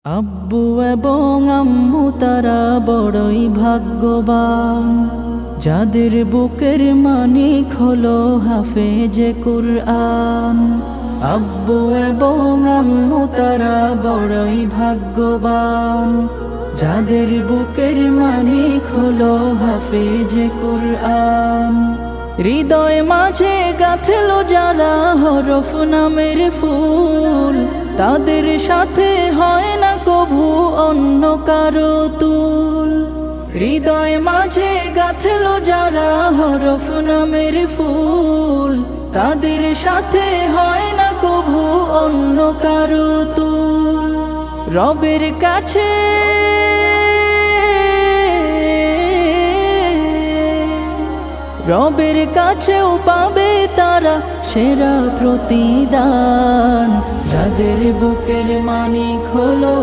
আব্বু এবং আম্মু তারা বড়ই ভাগ্যবান, যাদের বুকের মানিক হলো হাফেজে কুরআন। আব্বু এবং আম্মু তারা বড়ই ভাগ্যবান, যাদের বুকের মানিক হলো হাফেজে কুরআন। হৃদয় মাঝে গাঁথলো যারা হরফ নামের ফুল, তাদের সাথে হয় না কভু অন্য কারো তুল। হৃদয় মাঝে গাঁথলো যারা হরফ নামের ফুল, তাদের সাথে হয় না কভু অন্য কারো তুল। রবের কাছে রবের কাছেও পাবে তারা সেরা প্রতিদান, যাদের বুকের মানিক হলো